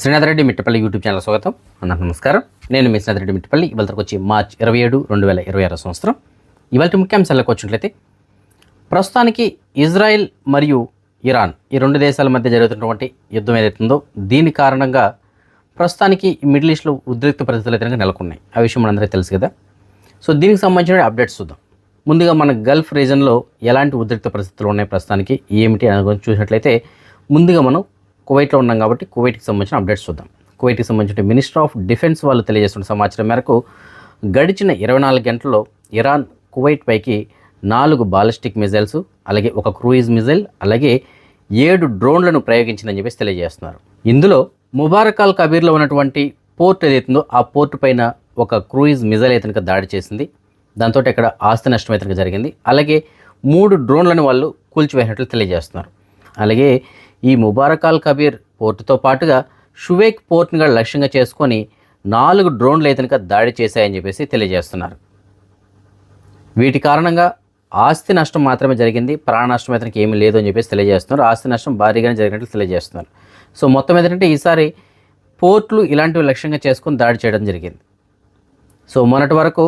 Srinatha Reddy Mittapalli YouTube channel స్వాగతం. అందరికీ నమస్కారం. నేను మీ శ్రీనాథరెడ్డి మిట్టపల్లి. ఇవాళకి వచ్చి మార్చి 27, 2026 సంవత్సరం. ఇవాళ ముఖ్యాంశాలకు వచ్చినట్లయితే ప్రస్తుతానికి ఇజ్రాయెల్ మరియు ఇరాన్ ఈ రెండు దేశాల మధ్య జరుగుతున్నటువంటి యుద్ధం ఏదైతుందో దీని కారణంగా ప్రస్తుతానికి మిడిల్ ఈస్ట్లో ఉద్రిక్త పరిస్థితులు అయితే నెలకొన్నాయి. ఆ విషయం మనందరికీ తెలుసు కదా. సో దీనికి సంబంధించిన అప్డేట్స్ చూద్దాం. ముందుగా మన గల్ఫ్ రీజన్లో ఎలాంటి ఉద్రిక్త పరిస్థితులు ఉన్నాయి, ప్రస్తుతానికి ఏమిటి అని గురించి చూసినట్లయితే ముందుగా మనం కువైట్లో ఉన్నాం కాబట్టి కువైట్కి సంబంధించిన అప్డేట్స్ చూద్దాం. కువైట్కి సంబంధించిన మినిస్టర్ ఆఫ్ డిఫెన్స్ వాళ్ళు తెలియజేస్తున్న సమాచారం మేరకు గడిచిన 24 గంటల్లో ఇరాన్ కువైట్ పైకి 4 బాలిస్టిక్ మిజైల్స్, అలాగే ఒక క్రూయిజ్ మిజైల్, అలాగే 7 డ్రోన్లను ప్రయోగించిందని చెప్పేసి తెలియజేస్తున్నారు. ఇందులో ముబారక్ అల్ కబీర్లో ఉన్నటువంటి పోర్ట్ ఏదైతుందో ఆ పోర్ట్ పైన ఒక క్రూయిజ్ మిజైల్ అయితే దాడి చేసింది. దాంతో ఇక్కడ ఆస్తి నష్టం అయితే జరిగింది. అలాగే 3 డ్రోన్లను వాళ్ళు కూల్చివేసినట్లు తెలియజేస్తున్నారు. అలాగే ఈ ముబారక్ అల్ కబీర్ పోర్టుతో పాటుగా షువేక్ పోర్ట్ని కూడా లక్ష్యంగా చేసుకొని 4 డ్రోన్లు అయితే దాడి చేశాయని చెప్పేసి తెలియజేస్తున్నారు. వీటి కారణంగా ఆస్తి నష్టం మాత్రమే జరిగింది, ప్రాణ నష్టం అయితే ఏమీ లేదు అని చెప్పేసి తెలియజేస్తున్నారు. ఆస్తి నష్టం భారీగానే జరిగినట్లు తెలియజేస్తున్నారు. సో మొత్తం ఏంటంటే ఈసారి పోర్ట్లు ఇలాంటివి లక్ష్యంగా చేసుకొని దాడి చేయడం జరిగింది. సో మొన్నటి వరకు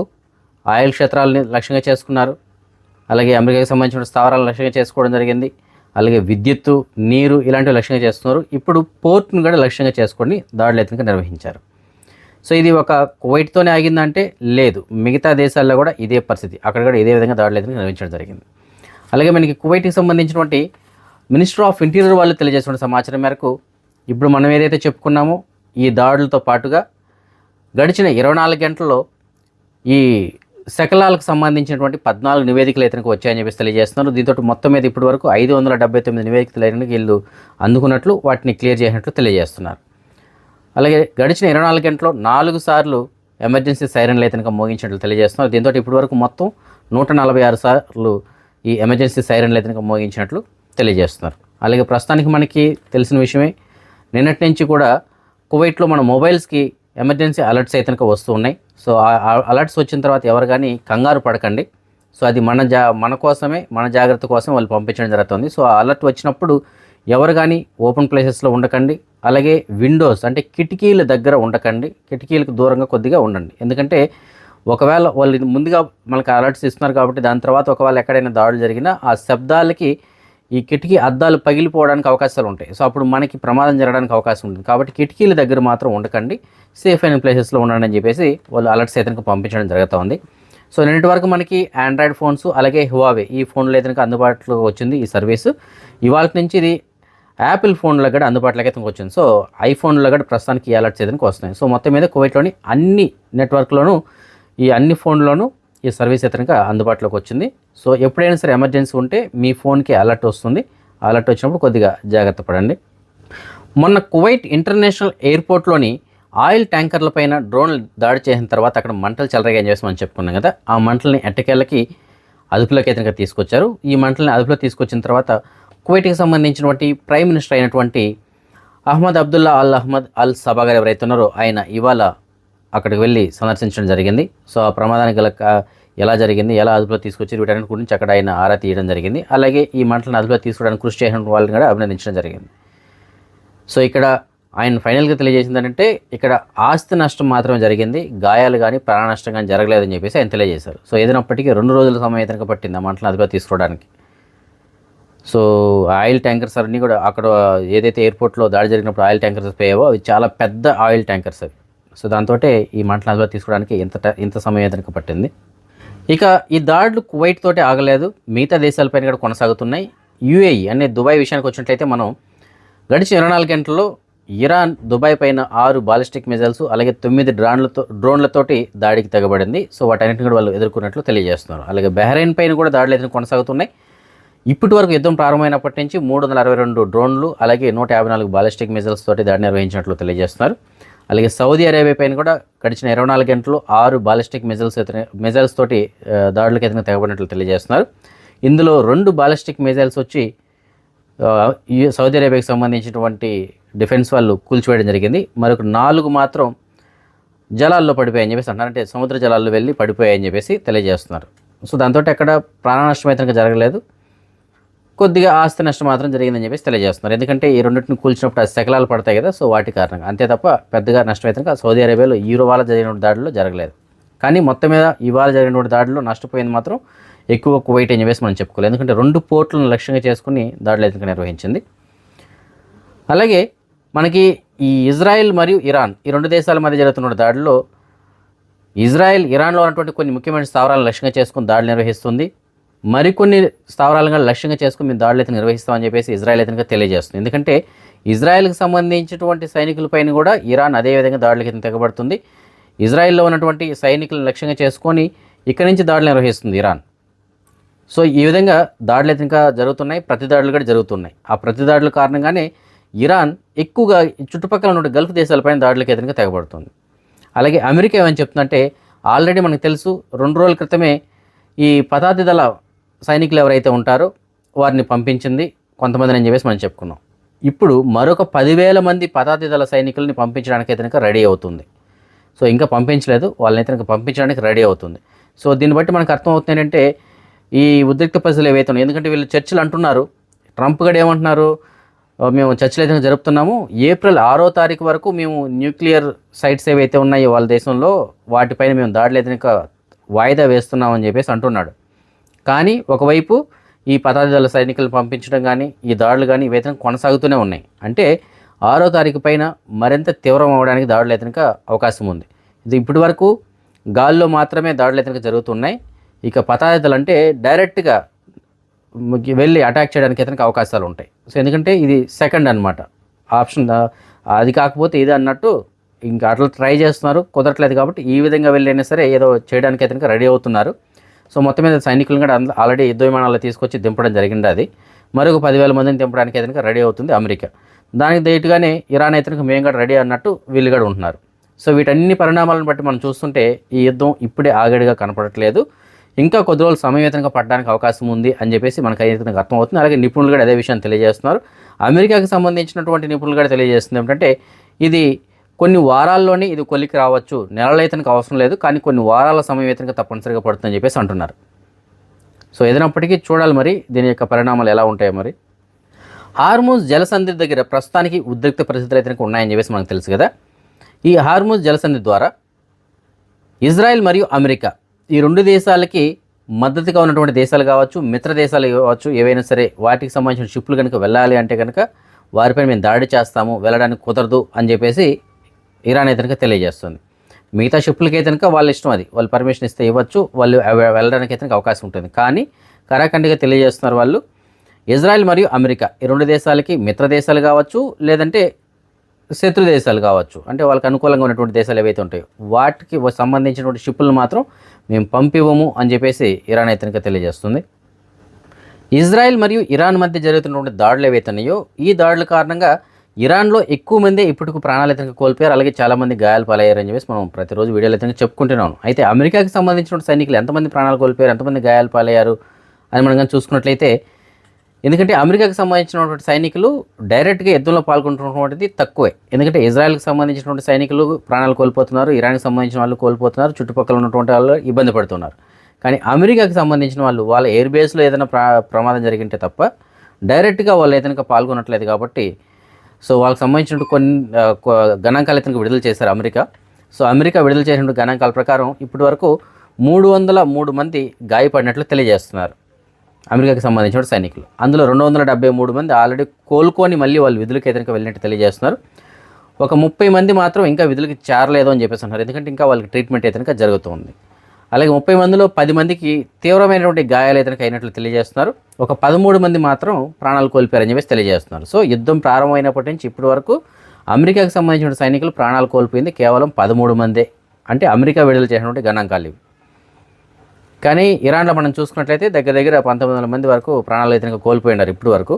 ఆయిల్ క్షేత్రాలని లక్ష్యంగా చేసుకున్నారు, అలాగే అమెరికాకి సంబంధించిన స్థావరాలను లక్ష్యంగా చేసుకోవడం జరిగింది, అలాగే విద్యుత్తు, నీరు ఇలాంటివి లక్ష్యంగా చేస్తున్నారు. ఇప్పుడు పోర్ట్ను కూడా లక్ష్యంగా చేసుకొని దాడులు అయితే నిర్వహించారు. సో ఇది ఒక కువైట్తోనే ఆగిందంటే లేదు, మిగతా దేశాల్లో కూడా ఇదే పరిస్థితి, అక్కడ కూడా ఇదే విధంగా దాడులు అయితే నిర్వహించడం జరిగింది. అలాగే మనకి కువైట్కి సంబంధించినటువంటి మినిస్టర్ ఆఫ్ ఇంటీరియర్ వాళ్ళు తెలియజేస్తున్న సమాచారం మేరకు ఇప్పుడు మనం ఏదైతే చెప్పుకున్నామో ఈ దాడులతో పాటుగా గడిచిన 24 గంటల్లో ఈ శకలాలకు సంబంధించినటువంటి 14 నివేదికలు అయితే వచ్చాయని చెప్పేసి తెలియజేస్తున్నారు. దీంతో మొత్తం మీద ఇప్పటి వరకు 579 నివేదికలు అయితే వీళ్ళు అందుకున్నట్లు, వాటిని క్లియర్ చేసినట్లు తెలియజేస్తున్నారు. అలాగే గడిచిన 24 గంటల్లో 4 సార్లు ఎమర్జెన్సీ సైరన్లు అయితే మోగించినట్లు తెలియజేస్తున్నారు. దీంతో ఇప్పటి వరకు మొత్తం 146 సార్లు ఈ ఎమర్జెన్సీ సైరన్లు అయితే మోగించినట్లు తెలియజేస్తున్నారు. అలాగే ప్రస్తుతానికి మనకి తెలిసిన విషయమే, నిన్నటి నుంచి కూడా కువైట్లో మన మొబైల్స్కి ఎమర్జెన్సీ అలర్ట్స్ అయితే వస్తూ ఉన్నాయి. సో ఆ అలర్ట్స్ వచ్చిన తర్వాత ఎవరు కానీ కంగారు పడకండి. సో అది మన కోసమే, మన జాగ్రత్త కోసం వాళ్ళు పంపించడం జరుగుతుంది. సో ఆ అలర్ట్ వచ్చినప్పుడు ఎవరు కానీ ఓపెన్ ప్లేసెస్లో ఉండకండి, అలాగే విండోస్ అంటే కిటికీల దగ్గర ఉండకండి, కిటికీలకు దూరంగా కొద్దిగా ఉండండి. ఎందుకంటే ఒకవేళ వాళ్ళు ముందుగా మనకు అలర్ట్స్ ఇస్తున్నారు కాబట్టి దాని తర్వాత ఒకవేళ ఎక్కడైనా దాడులు జరిగినా ఆ శబ్దాలకి ఈ కిటికీ అద్దాలు పగిలిపోవడానికి అవకాశాలు ఉంటాయి. సో అప్పుడు మనకి ప్రమాదం జరగడానికి అవకాశం ఉంటుంది. కాబట్టి కిటికీల దగ్గర మాత్రం ఉండకండి, సేఫ్ అయిన ప్లేసెస్లో ఉండండి అని చెప్పేసి వాళ్ళు అలర్ట్స్ అయితే పంపించడం జరుగుతుంది. సో నిన్నటి వరకు మనకి ఆండ్రాయిడ్ ఫోన్స్ అలాగే హువావే ఈ ఫోన్లు అయితే అందుబాటులో వచ్చింది ఈ సర్వీసు. ఇవాళ నుంచి ఇది యాపిల్ ఫోన్లో కూడా అందుబాటులోకి అయితే వచ్చింది. సో ఐఫోన్లో కూడా ప్రస్తుతానికి ఈ అలర్ట్స్ అయితే వస్తున్నాయి. సో మొత్తం మీద కువైట్లోని అన్ని నెట్వర్క్లోనూ ఈ అన్ని ఫోన్లోనూ ఈ సర్వీస్ అయితే అందుబాటులోకి వచ్చింది. సో ఎప్పుడైనా సరే ఎమర్జెన్సీ ఉంటే మీ ఫోన్కి అలర్ట్ వస్తుంది. అలర్ట్ వచ్చినప్పుడు కొద్దిగా జాగ్రత్త పడండి. మొన్న కువైట్ ఇంటర్నేషనల్ ఎయిర్పోర్ట్లోని ఆయిల్ ట్యాంకర్లపైన డ్రోన్లు దాడి చేసిన తర్వాత అక్కడ మంటలు చెలరేగాయని చేసి మనం చెప్పుకున్నాం కదా. ఆ మంటల్ని ఎట్టకేళ్ళకి అదుపులోకి అయితే తీసుకొచ్చారు. ఈ మంటల్ని అదుపులో తీసుకొచ్చిన తర్వాత కువైట్కి సంబంధించినటువంటి ప్రైమ్ మినిస్టర్ అయినటువంటి అహ్మద్ అబ్దుల్లా అల్ సబా గారు ఎవరైతే ఉన్నారో ఆయన ఇవాళ అక్కడికి వెళ్ళి సందర్శించడం జరిగింది. సో ఆ ప్రమాదానికి గల ఎలా జరిగింది, ఎలా అదుపులో తీసుకొచ్చి వీటన్నిటి గురించి అక్కడ ఆయన ఆరా తీయడం జరిగింది. అలాగే ఈ మంటలను అదుపులో తీసుకోవడానికి కృషి చేసిన వాళ్ళని కూడా అభినందించడం జరిగింది. సో ఇక్కడ ఆయన ఫైనల్గా తెలియజేసింది ఏంటంటే ఇక్కడ ఆస్తి నష్టం మాత్రమే జరిగింది, గాయాలు కానీ ప్రాణ నష్టం కానీ జరగలేదని చెప్పేసి ఆయన తెలియజేశారు. సో ఏదైనప్పటికీ 2 రోజుల సమయం అయితే పట్టింది ఆ మంటలను అదుపులో తీసుకోవడానికి. సో ఆయిల్ ట్యాంకర్స్ అన్నీ కూడా అక్కడ ఏదైతే ఎయిర్పోర్ట్లో దాడి జరిగినప్పుడు ఆయిల్ ట్యాంకర్స్ పోయావో అవి చాలా పెద్ద ఆయిల్ ట్యాంకర్స్ అవి. సో దాంతో ఈ మంటలను అదుపులో తీసుకోవడానికి ఇంత సమయం అయితే పట్టింది. ఇక ఈ దాడులు కువైట్ తోటే ఆగలేదు, మిగతా దేశాలపైన కూడా కొనసాగుతున్నాయి. యూఏఈ అనే దుబాయ్ విషయానికి వచ్చినట్లయితే మనం గడిచిన 24 గంటల్లో ఇరాన్ దుబాయ్ పైన 6 బాలిస్టిక్ మిజైల్స్ అలాగే 9 డ్రోన్లతోటి దాడికి తెగబడింది. సో వాటన్నింటిని కూడా వాళ్ళు ఎదుర్కొన్నట్లు తెలియజేస్తున్నారు. అలాగే బహ్రెయిన్ పైన కూడా దాడులు అయితే కొనసాగుతున్నాయి. ఇప్పటి వరకు యుద్ధం ప్రారంభమైనప్పటి నుంచి 362 డ్రోన్లు అలాగే 154 బాలిస్టిక్ మిజైల్స్ తోటి దాడి నిర్వహించినట్లు తెలియజేస్తున్నారు. అలాగే సౌదీ అరేబియా పైన కూడా గడిచిన 24 గంటలు 6 బాలిస్టిక్ మిజైల్స్ తోటి దాడులకు అయితే తెగబడినట్లు తెలియజేస్తున్నారు. ఇందులో 2 బాలిస్టిక్ మిజైల్స్ వచ్చి సౌదీ అరేబియాకి సంబంధించినటువంటి డిఫెన్స్ వాళ్ళు కూల్చివేయడం జరిగింది. మరొక 4 మాత్రం జలాల్లో పడిపోయాయని చెప్పేసి అంటారు, అంటే సముద్ర జలాల్లో వెళ్ళి పడిపోయాయని చెప్పేసి తెలియజేస్తున్నారు. సో దాంతో అక్కడ ప్రాణ నష్టం అయితే జరగలేదు. కొద్దిగా ఆస్తి నష్టం మాత్రం జరిగిందని చెప్పేసి తెలియజేస్తున్నారు. ఎందుకంటే ఈ రెండింటిని కూల్చినప్పుడు అది శకలాలు పడతాయి కదా, సో వాటి కారణంగా. అంతే తప్ప పెద్దగా నష్టమైతే సౌదీ అరేబియాలో ఇవాళ జరిగిన దాడిలో జరగలేదు. కానీ మొత్తం మీద ఇవాళ జరిగినటువంటి దాడిలో నష్టపోయింది మాత్రం ఎక్కువ కువైట్ అని చెప్పేసి మనం చెప్పుకోలేదు. ఎందుకంటే 2 పోర్టులను లక్ష్యంగా చేసుకుని దాడులు అయితే నిర్వహించింది. అలాగే మనకి ఈ ఇజ్రాయెల్ మరియు ఇరాన్ ఈ 2 దేశాల మధ్య జరుగుతున్న దాడిలో ఇజ్రాయెల్ ఇరాన్లో ఉన్నటువంటి కొన్ని ముఖ్యమైన స్థావరాలను లక్ష్యంగా చేసుకుని దాడులు నిర్వహిస్తుంది. మరికొన్ని స్థావరాలను లక్ష్యంగా చేసుకుని మేము దాడులు అయితే నిర్వహిస్తామని చెప్పేసి ఇజ్రాయెల్ అయితే తెలియజేస్తుంది. ఎందుకంటే ఇజ్రాయెల్కి సంబంధించినటువంటి సైనికులపైన కూడా ఇరాన్ అదేవిధంగా దాడులకి తెగబడుతుంది. ఇజ్రాయెల్లో ఉన్నటువంటి సైనికులను లక్ష్యంగా చేసుకొని ఇక్కడి నుంచి దాడులు నిర్వహిస్తుంది ఇరాన్. సో ఈ విధంగా దాడులు అయితే ఇంకా జరుగుతున్నాయి, ప్రతి దాడులు కూడా జరుగుతున్నాయి. ఆ ప్రతి దాడుల కారణంగానే ఇరాన్ ఎక్కువగా చుట్టుపక్కల ఉన్న గల్ఫ్ దేశాలపైన దాడులకి అయితే తెగబడుతుంది. అలాగే అమెరికా ఏమని చెప్తుందంటే, ఆల్రెడీ మనకు తెలుసు 2 రోజుల క్రితమే ఈ పదాతి దళ సైనికులు ఎవరైతే ఉంటారో వారిని పంపించింది కొంతమందిని అని చెప్పేసి మనం చెప్పుకున్నాం. ఇప్పుడు మరొక 10,000 మంది పదాతి దళ సైనికుల్ని పంపించడానికి అయితే రెడీ అవుతుంది. సో ఇంకా పంపించలేదు, వాళ్ళని అయితే పంపించడానికి రెడీ అవుతుంది. సో దీన్ని బట్టి మనకు అర్థమవుతుంది ఏంటంటే ఈ ఉద్రిక్త పరిస్థితులు ఏవైతే ఉన్నాయి. ఎందుకంటే వీళ్ళు చర్చలు అంటున్నారు, ట్రంప్ గడు ఏమంటున్నారు, మేము చర్చలు అయితే జరుపుతున్నాము, ఏప్రిల్ 6వ తారీఖు వరకు మేము న్యూక్లియర్ సైట్స్ ఏవైతే ఉన్నాయో వాళ్ళ దేశంలో వాటిపైన మేము దాడులు అయితే వాయిదా వేస్తున్నామని చెప్పేసి అంటున్నాడు. కానీ ఒకవైపు ఈ పదాతి దళ సైనికులను పంపించడం కానీ ఈ దాడులు కానీ ఇవైతే కొనసాగుతూనే ఉన్నాయి. అంటే 6వ తారీఖు పైన మరింత తీవ్రం అవ్వడానికి దాడులు అయితే అవకాశం ఉంది. ఇది ఇప్పటి వరకు గాల్లో మాత్రమే దాడులు అయితే జరుగుతున్నాయి. ఇక పదాతి దళం అంటే డైరెక్ట్గా వెళ్ళి అటాక్ చేయడానికి అయితే అవకాశాలు ఉంటాయి. సో ఎందుకంటే ఇది సెకండ్ అనమాట ఆప్షన్, అది కాకపోతే ఇది అన్నట్టు ఇంకా అట్లా ట్రై చేస్తున్నారు, కుదరట్లేదు. కాబట్టి ఈ విధంగా వెళ్ళైనా సరే ఏదో చేయడానికి అయితే రెడీ అవుతున్నారు. సో మొత్తం మీద సైనికులను కూడా ఆల్రెడీ యుద్ధ విమానాలు తీసుకొచ్చి దింపడం జరిగింది. అది మరొక 10,000 మందిని దింపడానికి అయితే రెడీ అవుతుంది అమెరికా. దానికి ధైర్యంగానే ఇరాన్ అయితే మేము కూడా రెడీ అన్నట్టు వీళ్ళు కూడా ఉంటున్నారు. సో వీటన్ని పరిణామాలను బట్టి మనం చూస్తుంటే ఈ యుద్ధం ఇప్పుడే ఆగడిగా కనపడట్లేదు, ఇంకా కొద్ది రోజులు సమయవేతంగా పడడానికి అవకాశం ఉంది అని చెప్పేసి మనకు అయితే అర్థమవుతుంది. అలాగే నిపుణులు కూడా అదే విషయాన్ని తెలియజేస్తున్నారు. అమెరికాకి సంబంధించినటువంటి నిపుణులు కూడా తెలియజేస్తుంది ఏమిటంటే ఇది కొన్ని వారాల్లోనే ఇది కొలికి రావచ్చు, నెలలు అయితే అవసరం లేదు, కానీ కొన్ని వారాల సమయం అయితే తప్పనిసరిగా పడుతుందని చెప్పేసి అంటున్నారు. సో ఏదైనప్పటికీ చూడాలి మరి దీని యొక్క పరిణామాలు ఎలా ఉంటాయో. మరి హార్మూజ్ జలసంధి దగ్గర ప్రస్తుతానికి ఉద్రిక్త పరిస్థితులు అయితే ఉన్నాయని చెప్పేసి మనకు తెలుసు కదా. ఈ హార్మూజ్ జలసంధి ద్వారా ఇజ్రాయెల్ మరియు అమెరికా ఈ 2 దేశాలకి మద్దతుగా ఉన్నటువంటి దేశాలు కావచ్చు, మిత్ర దేశాలు కావచ్చు, ఏవైనా సరే వాటికి సంబంధించిన షిప్లు కనుక వెళ్ళాలి అంటే కనుక వారిపై మేము దాడి చేస్తాము, వెళ్ళడానికి కుదరదు అని చెప్పేసి ఇరాన్ అయితే తెలియజేస్తుంది. మిగతా షిప్లకి అయితే వాళ్ళ ఇష్టం, అది వాళ్ళు పర్మిషన్ ఇస్తే ఇవ్వచ్చు, వాళ్ళు వెళ్ళడానికి అయితే అవకాశం ఉంటుంది. కానీ కరాఖండిగా తెలియజేస్తున్నారు వాళ్ళు, ఇజ్రాయెల్ మరియు అమెరికా ఈ 2 దేశాలకి మిత్ర దేశాలు కావచ్చు, లేదంటే శత్రు దేశాలు కావచ్చు, అంటే వాళ్ళకి అనుకూలంగా ఉన్నటువంటి దేశాలు ఏవైతే ఉంటాయో వాటికి సంబంధించినటువంటి షిప్పులను మాత్రం మేము పంపివ్వము అని చెప్పేసి ఇరాన్ అయితే తెలియజేస్తుంది. ఇజ్రాయెల్ మరియు ఇరాన్ మధ్య జరుగుతున్నటువంటి దాడులు ఏవైతే ఉన్నాయో ఈ దాడుల కారణంగా ఇరాన్లో ఎక్కువ మంది ఇప్పటికి ప్రాణాలు అయితే కోల్పోయారు, అలాగే చాలామంది గాయాలు పాలయ్యారు అని చెప్పేసి మనం ప్రతిరోజు వీడియోలు అయితే చెప్పుకుంటున్నాం. అయితే అమెరికాకి సంబంధించిన సైనికులు ఎంతమంది ప్రాణాలు కోల్పోయారు, ఎంతమంది గాయాలు పాలయ్యారు అని మనం కానీ చూసుకున్నట్లయితే, ఎందుకంటే అమెరికాకి సంబంధించినటువంటి సైనికులు డైరెక్ట్గా యుద్ధంలో పాల్గొంటున్నటువంటిది తక్కువే. ఎందుకంటే ఇజ్రాయెల్కి సంబంధించినటువంటి సైనికులు ప్రాణాలు కోల్పోతున్నారు, ఇరాన్కి సంబంధించిన వాళ్ళు కోల్పోతున్నారు, చుట్టుపక్కల ఉన్నటువంటి వాళ్ళు ఇబ్బంది పడుతున్నారు. కానీ అమెరికాకి సంబంధించిన వాళ్ళు వాళ్ళ ఎయిర్ బేస్లో ఏదైనా ప్రమాదం జరిగింటే తప్ప డైరెక్ట్గా వాళ్ళు ఏదైనా పాల్గొనట్లేదు. కాబట్టి సో వాళ్ళకి సంబంధించిన కొన్ని గణాంకాలు అయితే విడుదల చేశారు అమెరికా. సో అమెరికా విడుదల చేసిన గణాంకాల ప్రకారం ఇప్పటి వరకు 303 మంది గాయపడినట్లు తెలియజేస్తున్నారు అమెరికాకి సంబంధించిన సైనికులు. అందులో 273 మంది ఆల్రెడీ కోలుకొని మళ్ళీ వాళ్ళు విధులకు ఎదురుగా వెళ్ళినట్టు తెలియజేస్తున్నారు. ఒక 30 మంది మాత్రం ఇంకా విధులకి చేరలేదు అని చెప్పేసి అన్నారు, ఎందుకంటే ఇంకా వాళ్ళకి ట్రీట్మెంట్ అయితే జరుగుతుంది. అలాగే 30 మందిలో 10 మందికి తీవ్రమైనటువంటి గాయాలు అయితే అయినట్లు తెలియజేస్తున్నారు. ఒక 13 మంది మాత్రం ప్రాణాలు కోల్పోయారని చెప్పేసి తెలియజేస్తున్నారు. సో యుద్ధం ప్రారంభమైనప్పటి నుంచి ఇప్పటి వరకు అమెరికాకి సంబంధించిన సైనికులు ప్రాణాలు కోల్పోయింది కేవలం 13 మందే. అంటే అమెరికా విడుదల చేసినటువంటి గణాంకాలు ఇవి. కానీ ఇరాన్లో మనం చూసుకున్నట్లయితే దగ్గర దగ్గర 19,000 మంది వరకు ప్రాణాలు అయితే కోల్పోయినారు ఇప్పటి వరకు.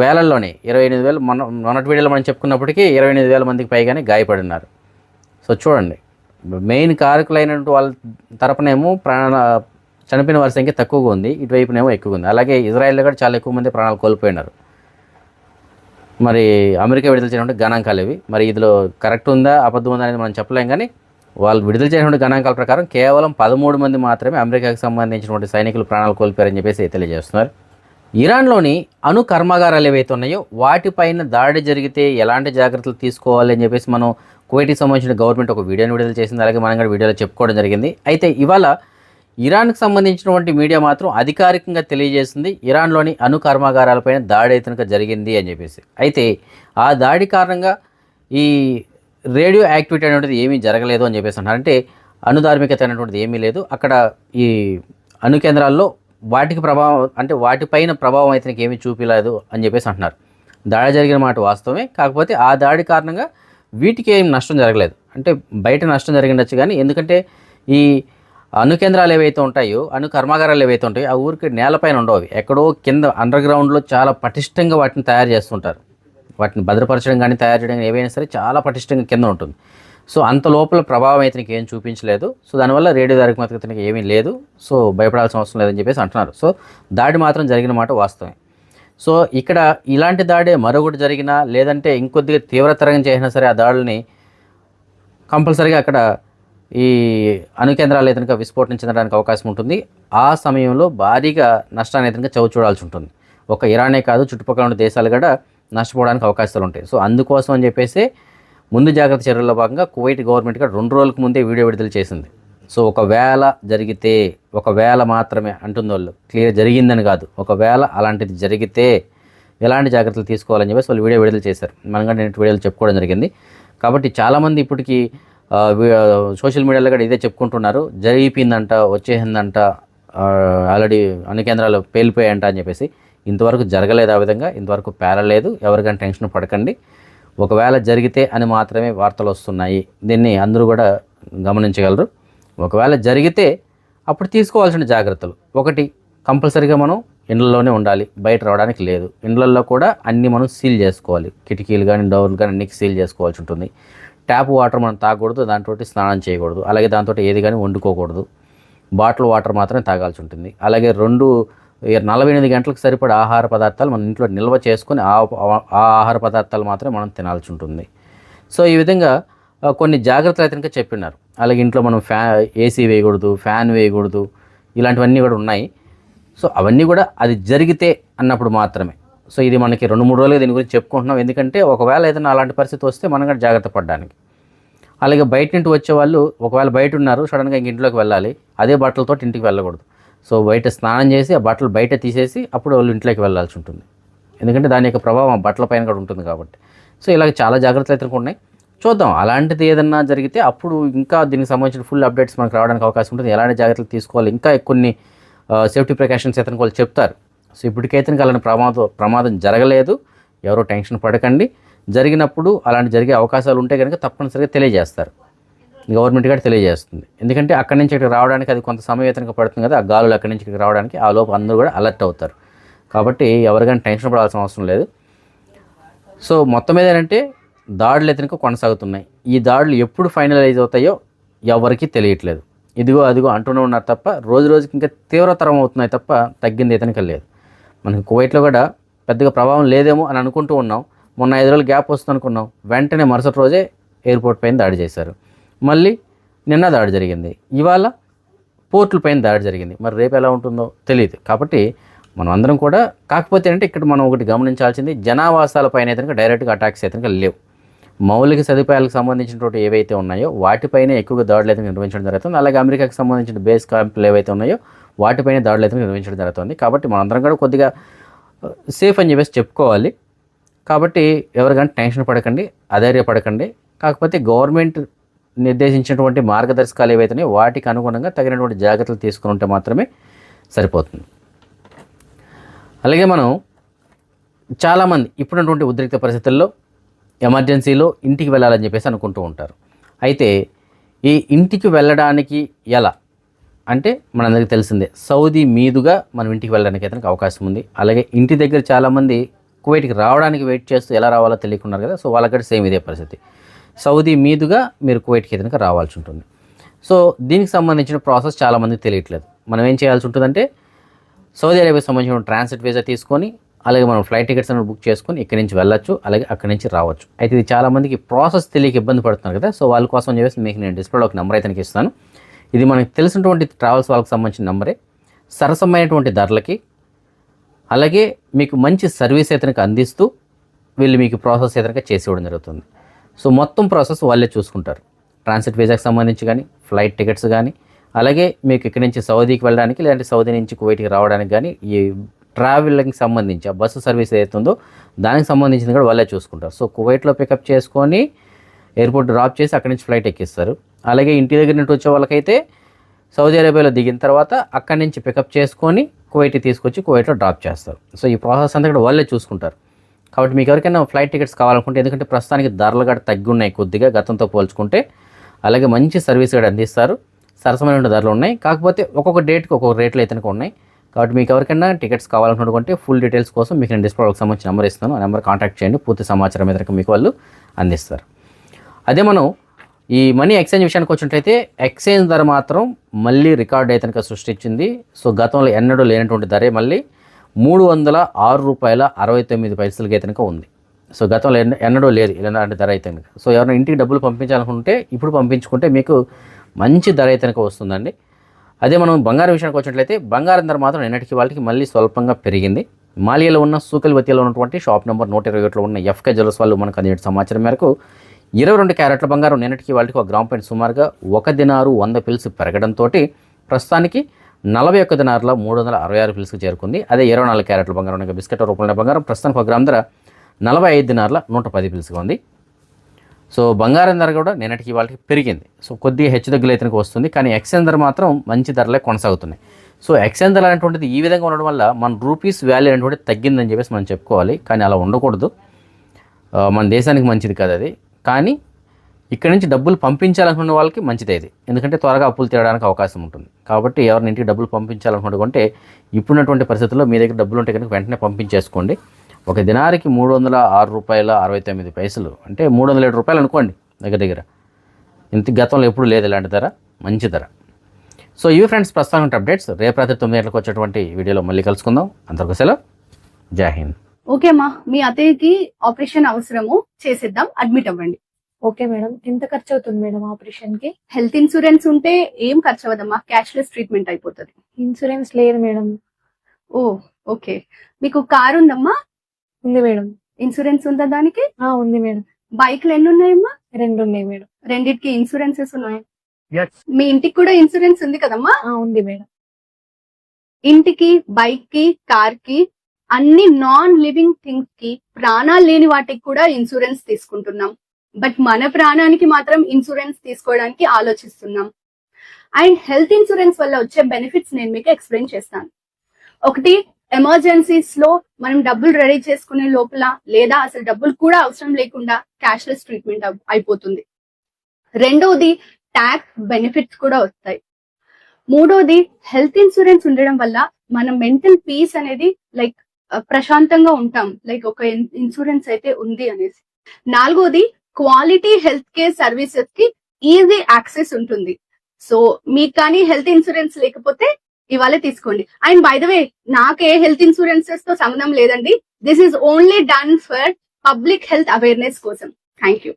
వేలల్లోనే 28,000 మొన్నటి వీడియోలో మనం చెప్పుకున్నప్పటికీ 28,000 మందికి పైగానే గాయపడినారు. సో చూడండి, మెయిన్ కారకులైనటువంటి వాళ్ళ తరపునేమో చనిపోయిన వారి సంఖ్య తక్కువగా ఉంది, ఇటువైపునేమో ఎక్కువగా ఉంది. అలాగే ఇజ్రాయెల్లో కూడా చాలా ఎక్కువ మంది ప్రాణాలు కోల్పోయినారు. మరి అమెరికా విడుదల చేసినటువంటి గణాంకాలు ఇవి. మరి ఇందులో కరెక్ట్ ఉందా అబద్ధం ఉందా అనేది మనం చెప్పలేం. కానీ వాళ్ళు విడుదల చేసినటువంటి గణాంకాల ప్రకారం కేవలం 13 మంది మాత్రమే అమెరికాకి సంబంధించినటువంటి సైనికులు ప్రాణాలు కోల్పోయారని చెప్పేసి తెలియజేస్తున్నారు. ఇరాన్లోని అణు కర్మాగారాలు ఏవైతే ఉన్నాయో వాటిపైన దాడి జరిగితే ఎలాంటి జాగ్రత్తలు తీసుకోవాలి అని చెప్పేసి మనం కువైట్కి సంబంధించిన గవర్నమెంట్ ఒక వీడియోని విడుదల చేసింది. అలాగే మనం కూడా వీడియోలో చెప్పుకోవడం జరిగింది. అయితే ఇవాళ ఇరాన్కి సంబంధించినటువంటి మీడియా మాత్రం అధికారికంగా తెలియజేసింది ఇరాన్లోని అణు కర్మాగారాలపైన దాడి అయితే జరిగింది అని చెప్పేసి. అయితే ఆ దాడి కారణంగా ఈ రేడియో యాక్టివిటీ అనేటువంటిది ఏమీ జరగలేదు అని చెప్పేసి అంటారు. అంటే అణుధార్మికత అనేటువంటిది ఏమీ లేదు అక్కడ. ఈ అణు కేంద్రాల్లో వాటికి ప్రభావం అంటే వాటిపైన ప్రభావం అయితే ఏమీ చూపించలేదు అని చెప్పేసి అంటున్నారు. దాడి జరిగిన మాట వాస్తవమే, కాకపోతే ఆ దాడి కారణంగా వీటికి ఏం నష్టం జరగలేదు. అంటే బయట నష్టం జరిగిండొచ్చు కానీ, ఎందుకంటే ఈ అణు కేంద్రాలు ఏవైతే ఉంటాయో, అణు కర్మాగారాలు ఏవైతే ఉంటాయో ఆ ఊరికి నేలపైన ఉండవు. అవి ఎక్కడో కింద అండర్ గ్రౌండ్లో చాలా పటిష్టంగా వాటిని తయారు చేస్తుంటారు. వాటిని భద్రపరచడం కానీ తయారు చేయడం కానీ ఏవైనా సరే చాలా పటిష్టంగా కింద ఉంటుంది. సో అంత లోపల ప్రభావం అయితే ఏం చూపించలేదు. సో దానివల్ల రేడియో ధార్మికతకి ఏమీ లేదు. సో భయపడాల్సిన అవసరం లేదని చెప్పేసి అంటున్నారు. సో దాడి మాత్రం జరిగిన మాట వాస్తవమే. సో ఇక్కడ ఇలాంటి దాడే మరొకటి జరిగినా, లేదంటే ఇంకొద్దిగా తీవ్రతరంగా చేసినా సరే ఆ దాడుల్ని కంపల్సరీగా అక్కడ ఈ అణు కేంద్రాలు ఏదైనా విస్ఫోటనం చెందడానికి అవకాశం ఉంటుంది. ఆ సమయంలో భారీగా నష్టాన్ని ఏదైనా చవి చూడాల్సి ఉంటుంది. ఒక ఇరానే కాదు, చుట్టుపక్కల ఉన్న దేశాలు కూడా నష్టపోవడానికి అవకాశాలు ఉంటాయి. సో అందుకోసం అని చెప్పేసి ముందు జాగ్రత్త చర్యల్లో భాగంగా కువైట్ గవర్నమెంట్ కూడా 2 రోజులకు ముందే వీడియో విడుదల చేసింది. సో ఒకవేళ జరిగితే, ఒకవేళ మాత్రమే అంటుంది వాళ్ళు, క్లియర్ జరిగిందని కాదు, ఒకవేళ అలాంటిది జరిగితే ఎలాంటి జాగ్రత్తలు తీసుకోవాలని చెప్పేసి వాళ్ళు వీడియో విడుదల చేశారు. మనం కూడా నేను వీడియోలు చెప్పుకోవడం జరిగింది. కాబట్టి చాలామంది ఇప్పటికీ సోషల్ మీడియాలో కూడా ఇదే చెప్పుకుంటున్నారు, జరిగిపోయిందంట, వచ్చేసిందంట, ఆల్రెడీ అన్ని కేంద్రాలు పేలిపోయాయంట అని చెప్పేసి. ఇంతవరకు జరగలేదు, ఆ విధంగా ఇంతవరకు పేలలేదు. ఎవరికైనా టెన్షన్ పడకండి. ఒకవేళ జరిగితే అని మాత్రమే వార్తలు వస్తున్నాయి. దీన్ని అందరూ కూడా గమనించగలరు. ఒకవేళ జరిగితే అప్పుడు తీసుకోవాల్సిన జాగ్రత్తలు, ఒకటి, కంపల్సరీగా మనం ఇండ్లలోనే ఉండాలి, బయట రావడానికి లేదు. ఇండ్లల్లో కూడా అన్నీ మనం సీల్ చేసుకోవాలి. కిటికీలు కానీ డోర్లు కానీ అన్నీ సీల్ చేసుకోవాల్సి ఉంటుంది. ట్యాప్ వాటర్ మనం తాగకూడదు, దాంతో స్నానం చేయకూడదు, అలాగే దాంతో ఏది కానీ వండుకోకూడదు. బాటిల్ వాటర్ మాత్రమే తాగాల్సి ఉంటుంది. అలాగే 48 గంటలకు సరిపడే ఆహార పదార్థాలు మన ఇంట్లో నిల్వ చేసుకొని ఆ ఆహార పదార్థాలు మాత్రమే మనం తినాల్సి ఉంటుంది. సో ఈ విధంగా కొన్ని జాగ్రత్తలు అయితే చెప్పినారు. అలాగే ఇంట్లో మనం ఏసీ వేయకూడదు, ఫ్యాన్ వేయకూడదు, ఇలాంటివన్నీ కూడా ఉన్నాయి. సో అవన్నీ కూడా అది జరిగితే అన్నప్పుడు మాత్రమే. సో ఇది మనకి 2-3 రోజులుగా దీని గురించి చెప్పుకుంటున్నాం. ఎందుకంటే ఒకవేళ ఏదైనా అలాంటి పరిస్థితి వస్తే మనం కూడా జాగ్రత్త పడడానికి. అలాగే బయట నుండి వచ్చే వాళ్ళు ఒకవేళ బయట ఉన్నారు, సడన్గా ఇంక ఇంట్లోకి వెళ్ళాలి, అదే బట్టలతో ఇంటికి వెళ్ళకూడదు. సో బయట స్నానం చేసి ఆ బట్టలు బయట తీసేసి అప్పుడు వాళ్ళు ఇంట్లోకి వెళ్ళాల్సి ఉంటుంది. ఎందుకంటే దాని యొక్క ప్రభావం ఆ బట్టల పైన కూడా ఉంటుంది కాబట్టి. సో ఇలాగ చాలా జాగ్రత్తలు అయితే ఉన్నాయి. చూద్దాం, అలాంటిది ఏదన్నా జరిగితే అప్పుడు ఇంకా దీనికి సంబంధించిన ఫుల్ అప్డేట్స్ మనకు రావడానికి అవకాశం ఉంటుంది. ఎలాంటి జాగ్రత్తలు తీసుకోవాలి, ఇంకా కొన్ని సేఫ్టీ ప్రికాషన్స్ అయితే వాళ్ళు చెప్తారు. సో ఇప్పటికైతే అలాంటి ప్రమాదం జరగలేదు. ఎవరో టెన్షన్ పడకండి. జరిగినప్పుడు అలాంటి జరిగే అవకాశాలు ఉంటే కనుక తప్పనిసరిగా తెలియజేస్తారు. గవర్నమెంట్ కూడా తెలియజేస్తుంది. ఎందుకంటే అక్కడి నుంచి ఇక్కడికి రావడానికి అది కొంత సమయం అయితే పడుతుంది కదా, ఆ గాలులు అక్కడి నుంచి ఇక్కడికి రావడానికి. ఆ లోపు అందరూ కూడా అలర్ట్ అవుతారు. కాబట్టి ఎవరికైనా టెన్షన్ పడాల్సిన అవసరం లేదు. సో మొత్తం మీద ఏంటంటే దాడులు అయితే కొనసాగుతున్నాయి. ఈ దాడులు ఎప్పుడు ఫైనలైజ్ అవుతాయో ఎవరికీ తెలియట్లేదు. ఇదిగో అదిగో అంటూనే ఉన్నారు తప్ప రోజు రోజుకి ఇంకా తీవ్రతరం అవుతున్నాయి తప్ప తగ్గింది అయితే లేదు. మనకి కువైట్లో కూడా పెద్దగా ప్రభావం లేదేమో అని అనుకుంటూ ఉన్నాం. మొన్న 5 రోజులు గ్యాప్ వస్తుంది అనుకున్నాం. వెంటనే మరుసటి రోజే ఎయిర్పోర్ట్ పైన దాడి చేశారు. మళ్ళీ నిన్న దాడి జరిగింది. ఇవాళ పోర్టుల పైన దాడి జరిగింది. మరి రేపు ఎలా ఉంటుందో తెలియదు. కాబట్టి మనం అందరం కూడా, కాకపోతే అంటే ఇక్కడ మనం ఒకటి గమనించాల్సింది, జనావాసాల పైన అయితే డైరెక్ట్గా అటాక్స్ అయితే లేవు. మౌలిక సదుపాయాలకు సంబంధించినటువంటి ఏవైతే ఉన్నాయో వాటిపైన ఎక్కువగా దాడులు అయితే నిర్వహించడం జరుగుతుంది. అలాగే అమెరికాకి సంబంధించిన బేస్ క్యాంపులు ఏవైతే ఉన్నాయో వాటిపైన దాడులు అయితే నిర్వహించడం జరుగుతుంది. కాబట్టి మనందరం కూడా కొద్దిగా సేఫ్ అని చెప్పేసి చెప్పుకోవాలి. కాబట్టి ఎవరికైనా టెన్షన్ పడకండి, అధైర్యపడకండి. కాకపోతే గవర్నమెంట్ నిర్దేశించినటువంటి మార్గదర్శకాలు ఏవైతున్నాయో వాటికి అనుగుణంగా తగినటువంటి జాగ్రత్తలు తీసుకుని ఉంటే మాత్రమే సరిపోతుంది. అలాగే మనం చాలామంది ఇప్పుడున్నటువంటి ఉద్రిక్త పరిస్థితుల్లో ఎమర్జెన్సీలో ఇంటికి వెళ్ళాలని చెప్పేసి అనుకుంటూ ఉంటారు. అయితే ఈ ఇంటికి వెళ్ళడానికి ఎలా అంటే మనందరికీ తెలిసిందే, సౌదీ మీదుగా మనం ఇంటికి వెళ్ళడానికి అయితే అవకాశం ఉంది. అలాగే ఇంటి దగ్గర చాలామంది కువైట్కి రావడానికి వెయిట్ చేస్తూ ఎలా రావాలో తెలియకున్నారు కదా. సో వాళ్ళకి సేమ్ ఇదే పరిస్థితి. సౌదీ మీదుగా మీరు కువైట్కి అయితే రావాల్సి ఉంటుంది. సో దీనికి సంబంధించిన ప్రాసెస్ చాలామందికి తెలియట్లేదు. మనం ఏం చేయాల్సి ఉంటుందంటే సౌదీ అరేబియాకి సంబంధించిన ట్రాన్సిట్ వీసా తీసుకొని, అలాగే మనం ఫ్లైట్ టికెట్స్ అనేది బుక్ చేసుకొని ఇక్కడి నుంచి వెళ్ళొచ్చు, అలాగే అక్కడి నుంచి రావచ్చు. అయితే ఇది చాలామందికి ప్రాసెస్ తెలియక ఇబ్బంది పడుతున్నారు కదా. సో వాళ్ళ కోసం చెప్పేసి మీకు నేను డిస్ప్లేలో ఒక నెంబర్ అయితే ఇస్తాను. ఇది మనకి తెలిసినటువంటి ట్రావెల్స్ వాళ్ళకి సంబంధించిన నెంబరే. సరసమైనటువంటి ధరలకి అలాగే మీకు మంచి సర్వీస్ అయితే అందిస్తూ వీళ్ళు మీకు ప్రాసెస్ అయితే చేసి ఇవ్వడం జరుగుతుంది. సో మొత్తం ప్రాసెస్ వాళ్ళే చూసుకుంటారు. ట్రాన్సిట్ వీసాకి సంబంధించి కానీ, ఫ్లైట్ టికెట్స్ కానీ, అలాగే మీకు ఇక్కడి నుంచి సౌదీకి వెళ్ళడానికి, లేదంటే సౌదీ నుంచి కువైట్కి రావడానికి కానీ, ఈ ట్రావెలింగ్కి సంబంధించి ఆ బస్సు సర్వీస్ ఏదైతే ఉందో దానికి సంబంధించింది కూడా వాళ్ళే చూసుకుంటారు. సో కువైట్లో పికప్ చేసుకొని ఎయిర్పోర్ట్ డ్రాప్ చేసి అక్కడి నుంచి ఫ్లైట్ ఎక్కిస్తారు. అలాగే ఇంటి దగ్గర నుండి వచ్చే వాళ్ళకైతే సౌదీ అరేబియాలో దిగిన తర్వాత అక్కడి నుంచి పికప్ చేసుకొని కువైట్కి తీసుకొచ్చి కువైట్లో డ్రాప్ చేస్తారు. సో ఈ ప్రాసెస్ అంతా కూడా వాళ్ళే చూసుకుంటారు. కాబట్టి మీకు ఎవరికైనా ఫ్లైట్ టికెట్స్ కావాలనుకుంటే, ఎందుకంటే ప్రస్తుతానికి ధరలు కూడా తగ్గి ఉన్నాయి కొద్దిగా గతంతో పోల్చుకుంటే, అలాగే మంచి సర్వీస్ కూడా అందిస్తారు, సరసమైన ధరలు ఉన్నాయి. కాకపోతే ఒక్కొక్క డేట్కి ఒక్కొక్క రేట్లు అయితే ఉన్నాయి. కాబట్టి మీకు ఎవరికైనా టికెట్స్ కావాలనుకుంటే ఫుల్ డీటెయిల్స్ కోసం మీకు నేను డిస్ప్లేకి సంబంధించిన నెంబర్ ఇస్తాను. ఆ నెంబర్ కాంటాక్ట్ చేయండి, పూర్తి సమాచారం మీద మీకు వాళ్ళు అందిస్తారు. అదే మనం ఈ మనీ ఎక్స్చేంజ్ విషయానికి వచ్చినట్లయితే ఎక్స్చేంజ్ ధర మాత్రం మళ్ళీ రికార్డ్ అయితే సృష్టించింది. సో గతంలో ఎన్నడూ లేనటువంటి ధరే మళ్ళీ $306.69 అయితే ఉంది. సో గతంలో ఎన్నడూ లేదు ఇలాంటి ధర అయితే. సో ఎవరైనా ఇంటికి డబ్బులు పంపించాలనుకుంటే ఇప్పుడు పంపించుకుంటే మీకు మంచి ధర అయితే వస్తుందండి. అదే మనం బంగారం విషయానికి వచ్చినట్లయితే బంగారం ధర మాత్రం నిన్నటికి వాళ్ళకి మళ్ళీ స్వల్పంగా పెరిగింది. మాలియాలో ఉన్న సూకల్వతిలో ఉన్నటువంటి షాప్ నెంబర్ 121లో ఉన్న ఎఫ్కే జ్యువెలర్స్ వాళ్ళు మనకు అందిన సమాచారం మేరకు 22 క్యారెట్ల బంగారం నిన్నటికి వాళ్ళకి ఒక గ్రామ్ పైన సుమారుగా 1 దినారు 100 పిల్స్ పెరగడంతో ప్రస్తుతానికి 41 దినార్ల 366 పిల్స్కి చేరుకుంది. అదే 24 క్యారెట్ల బంగారం బిస్కెట్ రూపంలో బంగారం ప్రస్తుతానికి ఒక గ్రామ్ ధర 45 దినార్ల 110 పిల్స్గా ఉంది. సో బంగారం ధర కూడా నిన్నటికి వాళ్ళకి పెరిగింది. సో కొద్దిగా హెచ్చుతగ్గులు అయితే వస్తుంది, కానీ ఎక్స్చేంజ్ ధర మాత్రం మంచి ధరలే కొనసాగుతున్నాయి. సో ఎక్స్చేంజ్ ధర అనేటువంటిది ఈ విధంగా ఉండడం వల్ల మన రూపీస్ వాల్యూ అనేటువంటిది తగ్గిందని చెప్పేసి మనం చెప్పుకోవాలి. కానీ అలా ఉండకూడదు, మన దేశానికి మంచిది కాదు అది. కానీ ఇక్కడ నుంచి డబ్బులు పంపించాలనుకున్న వాళ్ళకి మంచిదే ఇది, ఎందుకంటే త్వరగా అప్పులు తీరడానికి అవకాశం ఉంటుంది. కాబట్టి ఎవరిని ఇంటికి డబ్బులు పంపించాలనుకుంటే ఇప్పుడున్నటువంటి పరిస్థితుల్లో మీ దగ్గర డబ్బులు ఉంటే కనుక వెంటనే పంపించేసుకోండి. ఒక దినారికి $306.69, అంటే 307 రూపాయలు అనుకోండి దగ్గర. ఇంత గతంలో ఎప్పుడు లేదు ఇలాంటి ధర, మంచి ధర. సో ఇవి ఫ్రెండ్స్ ప్రస్తుతం అప్డేట్స్. రేపు రాత్రి 9 గంటలకు వచ్చేటువంటి వీడియోలో మళ్ళీ కలుసుకుందాం. అంతవరకు సెలవు, జై హింద్. ఓకే అమ్మా, మీ అత్తయ్యకి ఆపరేషన్ అవసరము, చేసేద్దాం, అడ్మిట్ అవ్వండి. ఓకే మేడం, ఎంత ఖర్చు అవుతుంది మేడం ఆపరేషన్ కి? హెల్త్ ఇన్సూరెన్స్ ఉంటే ఏం ఖర్చు అవ్వదమ్మా, క్యాష్లెస్ ట్రీట్మెంట్ అయిపోతుంది. ఇన్సూరెన్స్ లేదు మేడం. ఓ ఓకే, మీకు కార్ ఉందమ్మా? ఉంది మేడం. ఇన్సూరెన్స్ ఉందా దానికి? ఉంది మేడం. బైక్లు ఎన్ని ఉన్నాయమ్మా? 2 ఉన్నాయి మేడం. రెండిటికి ఇన్సూరెన్సెస్ ఉన్నాయి. మీ ఇంటికి కూడా ఇన్సూరెన్స్ ఉంది కదమ్మా? ఉంది మేడం. ఇంటికి, బైక్ కి, కార్ కి, అన్ని నాన్ లివింగ్ థింగ్స్ కి, ప్రాణాలు లేని వాటికి కూడా ఇన్సూరెన్స్ తీసుకుంటున్నాం. బట్ మన ప్రాణానికి మాత్రం ఇన్సూరెన్స్ తీసుకోవడానికి ఆలోచిస్తున్నాం. అండ్ హెల్త్ ఇన్సూరెన్స్ వల్ల వచ్చే బెనిఫిట్స్ నేను మీకు ఎక్స్ప్లెయిన్ చేస్తాను. ఒకటి, ఎమర్జెన్సీస్ లో మనం డబ్బులు రెడీ చేసుకునే లోపల, లేదా అసలు డబ్బులు కూడా అవసరం లేకుండా క్యాష్లెస్ ట్రీట్మెంట్ అయిపోతుంది. రెండోది, ట్యాక్స్ బెనిఫిట్స్ కూడా వస్తాయి. మూడోది, హెల్త్ ఇన్సూరెన్స్ ఉండడం వల్ల మన మెంటల్ పీస్ అనేది లైక్ ప్రశాంతంగా ఉంటాం, లైక్ ఒక ఇన్సూరెన్స్ అయితే ఉంది అనేసి. నాలుగోది, క్వాలిటీ హెల్త్ కేర్ సర్వీసెస్ కి ఈజీ యాక్సెస్ ఉంటుంది. సో మీకు కానీ హెల్త్ ఇన్సూరెన్స్ లేకపోతే ఇవాళ తీసుకోండి. అండ్ బై ద వే, నాకే హెల్త్ ఇన్సూరెన్సెస్ తో సంబంధం లేదండి. This is only done for public health awareness కోసం. Thank you.